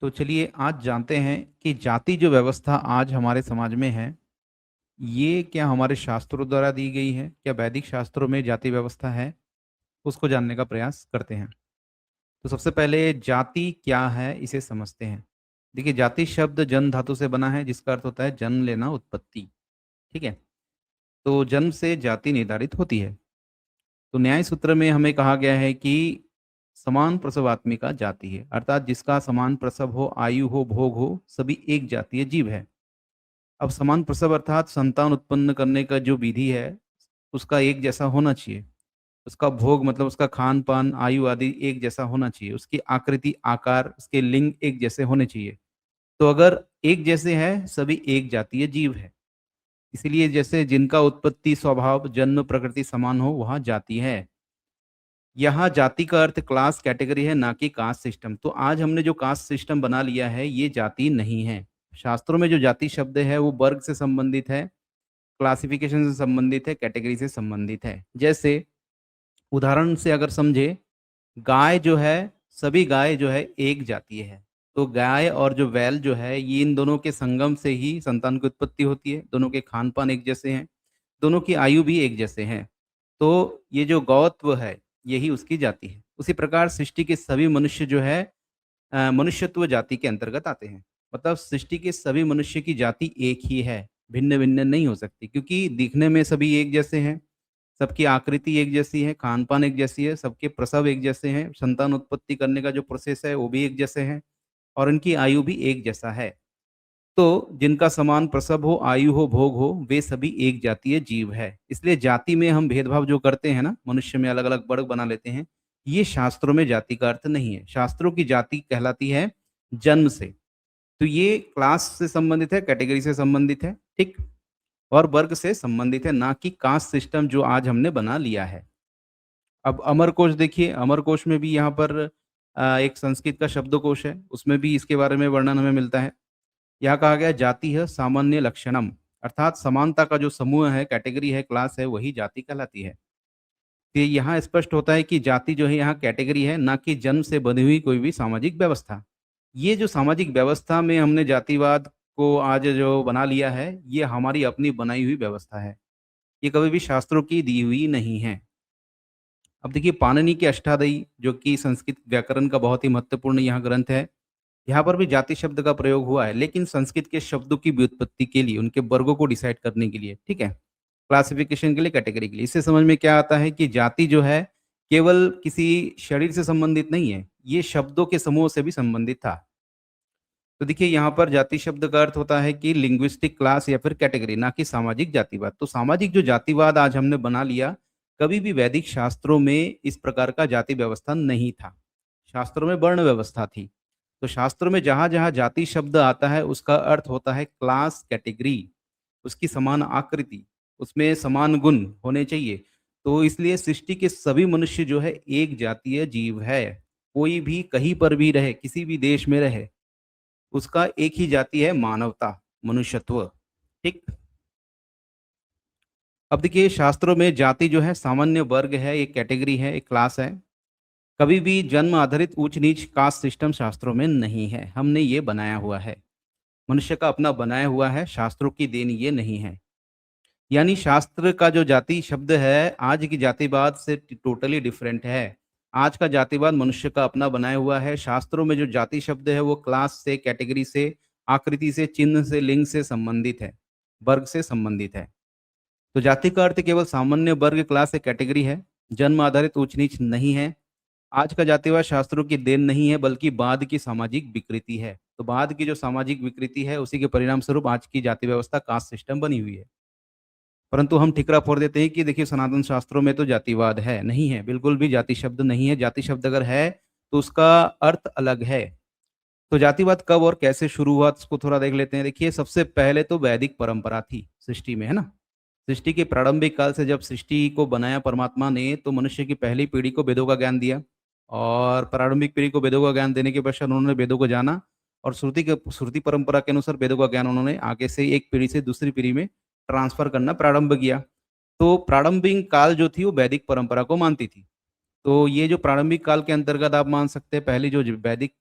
तो चलिए आज जानते हैं कि जाति जो व्यवस्था आज हमारे समाज में है, ये क्या हमारे शास्त्रों द्वारा दी गई है? क्या वैदिक शास्त्रों में जाति व्यवस्था है? उसको जानने का प्रयास करते हैं। तो सबसे पहले जाति क्या है, इसे समझते हैं। देखिए, जाति शब्द जन धातु से बना है, जिसका अर्थ होता है जन्म लेना, उत्पत्ति। ठीक है? तो जन्म से जाति निर्धारित होती है। तो न्याय सूत्र में हमें कहा गया है कि समान प्रसवात्मिका जाति है, अर्थात जिसका समान प्रसव हो, आयु हो, भोग हो, सभी एक जातीय जीव है। अब समान प्रसव अर्थात संतान उत्पन्न करने का जो विधि है, उसका एक जैसा होना चाहिए। उसका भोग मतलब उसका खान-पान, आयु आदि एक जैसा होना चाहिए। उसकी आकृति, आकार, उसके लिंग एक जैसे होने चाहिए। तो अगर एक जैसे हैं, सभी एक जातीय जीव है। इसीलिए जैसे जिनका उत्पत्ति, स्वभाव, जन्म, प्रकृति समान हो, वहाँ जाति है। यहाँ जाति का अर्थ क्लास, कैटेगरी है, ना कि कास्ट सिस्टम। तो आज हमने जो कास्ट सिस्टम बना लिया है, ये जाति नहीं है। शास्त्रों में जो जाति शब्द है, वो वर्ग से संबंधित है, क्लासिफिकेशन से संबंधित है, कैटेगरी से संबंधित है। जैसे उदाहरण से अगर समझे, गाय जो है, सभी गाय जो है एक जातीय है। तो गाय और जो बैल जो है, ये इन दोनों के संगम से ही संतान की उत्पत्ति होती है। दोनों के खान पान एक जैसे हैं, दोनों की आयु भी एक जैसे हैं। तो ये जो गौत्व है, यही उसकी जाति है। उसी प्रकार सृष्टि के सभी मनुष्य जो है मनुष्यत्व जाति के अंतर्गत आते हैं। मतलब सृष्टि के सभी मनुष्य की जाति एक ही है, भिन्न भिन्न नहीं हो सकती, क्योंकि दिखने में सभी एक जैसे हैं, सबकी आकृति एक जैसी है, खान पान एक जैसी है, सबके प्रसव एक जैसे हैं, संतान उत्पत्ति करने का जो प्रोसेस है वो भी एक जैसे हैं, और इनकी आयु भी एक जैसा है। तो जिनका समान प्रसव हो, आयु हो, भोग हो, वे सभी एक जातीय जीव है। इसलिए जाति में हम भेदभाव जो करते हैं ना, मनुष्य में अलग अलग वर्ग बना लेते हैं, ये शास्त्रों में जाति का अर्थ नहीं है। शास्त्रों की जाति कहलाती है जन्म से। तो ये क्लास से संबंधित है, कैटेगरी से संबंधित है, ठीक, और वर्ग से संबंधित है, ना कि कास्ट सिस्टम जो आज हमने बना लिया है। अब अमरकोश देखिए, अमरकोश में भी यहाँ पर एक संस्कृत का शब्दकोश है, उसमें भी इसके बारे में वर्णन हमें मिलता है। यहाँ कहा गया जाति है सामान्य लक्षणम, अर्थात समानता का जो समूह है, कैटेगरी है, क्लास है, वही जाति कहलाती है। तो यहाँ स्पष्ट होता है कि जाति जो है यहाँ कैटेगरी है, ना कि जन्म से बनी हुई कोई भी सामाजिक व्यवस्था। ये जो सामाजिक व्यवस्था में हमने जातिवाद को आज जो बना लिया है, ये हमारी अपनी बनाई हुई व्यवस्था है। ये कभी भी शास्त्रों की दी हुई नहीं है। अब देखिए, पाणिनि की अष्टादई जो कि संस्कृत व्याकरण का बहुत ही महत्वपूर्ण यहाँ ग्रंथ है, यहाँ पर भी जाति शब्द का प्रयोग हुआ है, लेकिन संस्कृत के शब्दों की व्युत्पत्ति के लिए, उनके वर्गों को डिसाइड करने के लिए, ठीक है? क्लासिफिकेशन के लिए, कैटेगरी के लिए। इससे समझ में क्या आता है कि जाति जो है, केवल किसी शरीर से संबंधित नहीं है, ये शब्दों के समूह से भी संबंधित था। तो देखिए, यहाँ पर जाति शब्द का अर्थ होता है कि लिंग्विस्टिक क्लास या फिर कैटेगरी, ना कि सामाजिक जातिवाद। तो सामाजिक जो जातिवाद आज हमने बना लिया, कभी भी वैदिक शास्त्रों में इस प्रकार का जाति व्यवस्था नहीं था। शास्त्रों में वर्ण व्यवस्था थी। तो शास्त्रों में जहाँ-जहाँ जाति शब्द आता है, उसका अर्थ होता है क्लास, कैटेगरी, उसकी समान आकृति, उसमें समान गुण होने चाहिए। तो इसलिए सृष्टि के सभी मनुष्य जो है एक जातीय जीव है। कोई भी कहीं पर भी रहे, किसी भी देश में रहे, उसका एक ही जाति है, मानवता, मनुष्यत्व, ठीक? अब देखिए, शास्त्रों में जाति जो है सामान्य वर्ग है, एक कैटेगरी है, एक क्लास है। कभी भी जन्म आधारित ऊंच-नीच कास्ट सिस्टम शास्त्रों में नहीं है। हमने ये बनाया हुआ है। मनुष्य का अपना बनाया हुआ है, शास्त्रों की देन ये नहीं है। यानी शास्त्र का जो जाति शब्द है, आज की जातिवाद से टोटली डिफरेंट है। आज का जातिवाद मनुष्य का अपना बनाया हुआ है। शास्त्रों में जो जाति शब्द है, वो क्लास से, कैटेगरी से, आकृति से, चिन्ह से, लिंग से संबंधित है, वर्ग से संबंधित है। तो जाति का अर्थ केवल सामान्य वर्ग, क्लास या कैटेगरी है, जन्म आधारित ऊंच-नीच नहीं है। आज का जातिवाद शास्त्रों की देन नहीं है, बल्कि बाद की सामाजिक विकृति है। तो बाद की जो सामाजिक विकृति है, उसी के परिणाम स्वरूप आज की जाति व्यवस्था, कास्ट सिस्टम बनी हुई है। परंतु हम ठिकरा फोड़ देते हैं कि देखिए, सनातन शास्त्रों में तो जातिवाद है। नहीं है, बिल्कुल भी जाति शब्द नहीं है। जाति शब्द अगर है, तो उसका अर्थ अलग है। तो जातिवाद कब और कैसे शुरू हुआ, इसको थोड़ा देख लेते हैं। देखिए, सबसे पहले तो वैदिक परंपरा थी सृष्टि में, है ना? सृष्टि के प्रारंभिक काल से जब सृष्टि को बनाया परमात्मा ने, तो मनुष्य की पहली पीढ़ी को वेदों का ज्ञान दिया, और प्रारंभिक पीढ़ी को वेदों का ज्ञान देने के पश्चात उन्होंने वेदों को जाना, और श्रुति परंपरा के अनुसार वेदों का ज्ञान उन्होंने आगे से एक पीढ़ी से दूसरी पीढ़ी में ट्रांसफर करना प्रारंभ किया। तो प्रारंभिक काल जो थी, वो वैदिक परंपरा को मानती थी। तो ये जो प्रारंभिक काल के अंतर्गत आप मान सकते हैं, पहली जो वैदिक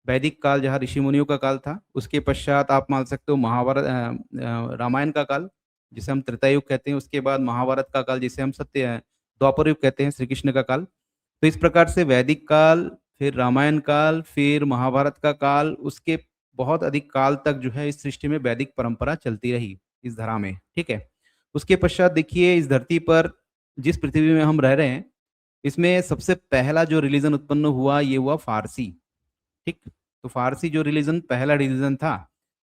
वैदिक काल जहाँ ऋषि मुनियों का काल था, उसके पश्चात आप मान सकते हो महाभारत रामायण का काल, जिसे हम त्रेता युग कहते हैं, उसके बाद महाभारत का काल जिसे हम द्वापर युग कहते हैं, श्री कृष्ण का काल। तो इस प्रकार से वैदिक काल, फिर रामायण काल, फिर महाभारत का काल, उसके बहुत अधिक काल तक जो है इस सृष्टि में वैदिक परंपरा चलती रही इस धरा में, ठीक है। उसके पश्चात देखिए इस धरती पर जिस पृथ्वी में हम रह रहे हैं, इसमें सबसे पहला जो रिलीजन उत्पन्न हुआ ये हुआ फारसी, ठीक। तो फारसी जो रिलीजन पहला रिलीजन था,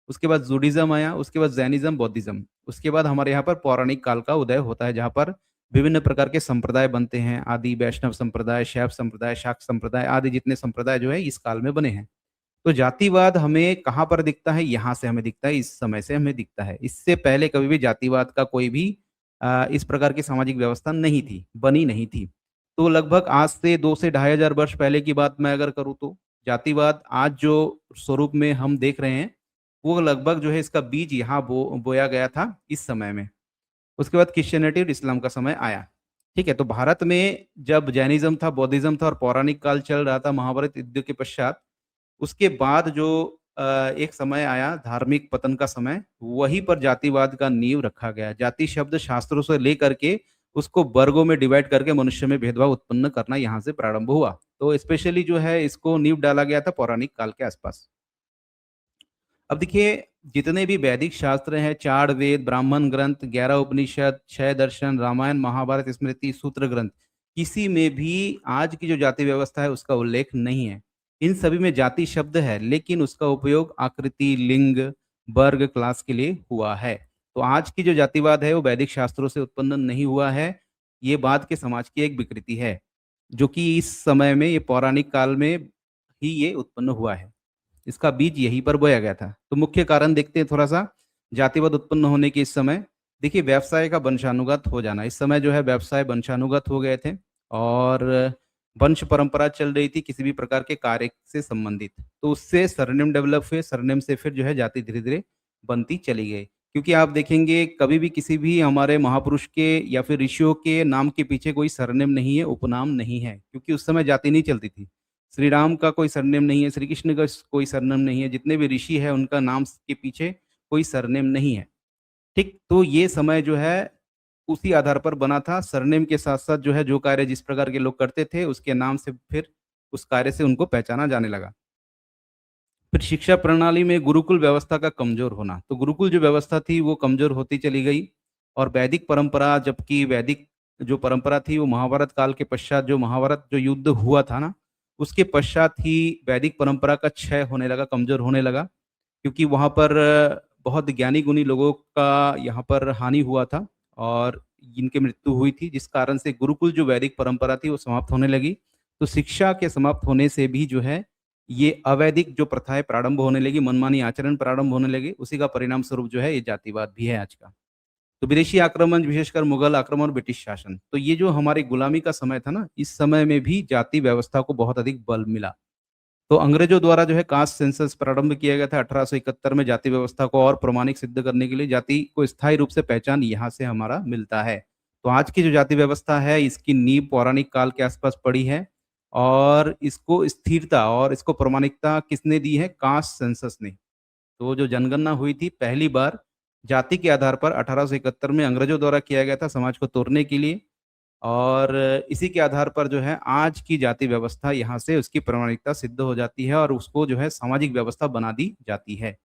उसके बाद जूडिज्म आया, उसके बाद जैनिज्म, बौद्धिज्म, उसके बाद हमारे यहाँ पर पौराणिक काल का उदय होता है, जहाँ पर विभिन्न प्रकार के संप्रदाय बनते हैं। आदि वैष्णव संप्रदाय, शैव संप्रदाय, शाक्त संप्रदाय आदि जितने संप्रदाय जो है इस काल में बने हैं। तो जातिवाद हमें कहाँ पर दिखता है? यहाँ से हमें दिखता है, इस समय से हमें दिखता है। इससे पहले कभी भी जातिवाद का कोई भी इस प्रकार की सामाजिक व्यवस्था नहीं थी, बनी नहीं थी। तो लगभग आज से 2 से ढाई हज़ार वर्ष पहले की बात मैं अगर करूँ तो जातिवाद आज जो स्वरूप में हम देख रहे हैं, वो लगभग जो है इसका बीज यहाँ बोया गया था इस समय में। उसके बाद क्रिश्चियनिटी और इस्लाम का समय आया, ठीक है। तो भारत में जब जैनिज़्म था, बौद्धिज़्म था और पौराणिक काल चल रहा था महाभारत युद्ध के पश्चात, उसके बाद जो एक समय आया धार्मिक पतन का समय, वहीं पर जातिवाद का नींव रखा गया। जाति शब्द शास्त्रों से लेकर के उसको वर्गों में डिवाइड करके मनुष्य में भेदभाव उत्पन्न करना यहाँ से प्रारंभ हुआ। तो स्पेशली जो है इसको नींव डाला गया था पौराणिक काल के आसपास। अब देखिए जितने भी वैदिक शास्त्र हैं, 4 वेद, ब्राह्मण ग्रंथ, 11 उपनिषद, 6 दर्शन, रामायण, महाभारत, स्मृति, सूत्र ग्रंथ, किसी में भी आज की जो जाति व्यवस्था है उसका उल्लेख नहीं है। इन सभी में जाति शब्द है, लेकिन उसका उपयोग आकृति, लिंग, वर्ग, क्लास के लिए हुआ है। तो आज की जो जातिवाद है वो वैदिक शास्त्रों से उत्पन्न नहीं हुआ है। ये बाद के समाज की एक विकृति है, जो कि इस समय में, ये पौराणिक काल में ही ये उत्पन्न हुआ है। इसका बीज यहीं पर बोया गया था। तो मुख्य कारण देखते हैं थोड़ा-सा, जातिवाद उत्पन्न होने के इस समय, देखिए व्यवसाय का वंशानुगत हो जाना। इस समय जो है व्यवसाय वंशानुगत हो गए थे और वंश परंपरा चल रही थी किसी भी प्रकार के कार्य से संबंधित। तो उससे सरनेम डेवलप हुए, सरनेम से फिर जो है जाति धीरे-धीरे बनती चली गई। क्योंकि आप देखेंगे कभी भी किसी भी हमारे महापुरुष के या फिर ऋषियों के नाम के पीछे कोई सरनेम नहीं है, उपनाम नहीं है, क्योंकि उस समय जाति नहीं चलती थी। श्री राम का कोई सरनेम नहीं है, श्री कृष्ण का कोई सरनेम नहीं है, जितने भी ऋषि हैं उनका नाम के पीछे कोई सरनेम नहीं है। ठीक, तो ये समय जो है उसी आधार पर बना था, सरनेम के साथ-साथ जो है जो कार्य जिस प्रकार के लोग करते थे उसके नाम से फिर उस कार्य से उनको पहचाना जाने लगा। फिर शिक्षा प्रणाली में गुरुकुल व्यवस्था का कमज़ोर होना, तो गुरुकुल जो व्यवस्था थी वो कमज़ोर होती चली गई और वैदिक परंपरा, जबकि वैदिक जो परंपरा थी वो महाभारत काल के पश्चात, जो महाभारत जो युद्ध हुआ था ना, उसके पश्चात ही वैदिक परंपरा का क्षय होने लगा, कमज़ोर होने लगा। क्योंकि वहाँ पर बहुत ज्ञानी गुणी लोगों का यहाँ पर हानि हुआ था और जिनकी मृत्यु हुई थी, जिस कारण से गुरुकुल जो वैदिक परंपरा थी वो समाप्त होने लगी। तो शिक्षा के समाप्त होने से भी जो है ये अवैदिक जो प्रथाएँ प्रारंभ होने लगी, मनमानी आचरण प्रारंभ होने लगे, उसी का परिणाम स्वरूप जो है ये जातिवाद भी है आज का। तो विदेशी आक्रमण, विशेषकर मुगल आक्रमण और ब्रिटिश शासन, तो ये जो हमारी गुलामी का समय था ना, इस समय में भी जाति व्यवस्था को बहुत अधिक बल मिला। तो अंग्रेजों द्वारा जो है कास्ट सेंसस प्रारंभ किया गया था 1871 में, जाति व्यवस्था को और प्रमाणिक सिद्ध करने के लिए। जाति को स्थायी रूप से पहचान यहाँ से हमारा मिलता है। तो आज की जो जाति व्यवस्था है इसकी नींव पौराणिक काल के आसपास पड़ी है और इसको स्थिरता और इसको प्रमाणिकता किसने दी है? कास्ट सेंसस ने। तो जो जनगणना हुई थी पहली बार जाति के आधार पर 1871 में अंग्रेजों द्वारा किया गया था समाज को तोड़ने के लिए, और इसी के आधार पर जो है आज की जाति व्यवस्था यहाँ से उसकी प्रामाणिकता सिद्ध हो जाती है और उसको जो है सामाजिक व्यवस्था बना दी जाती है।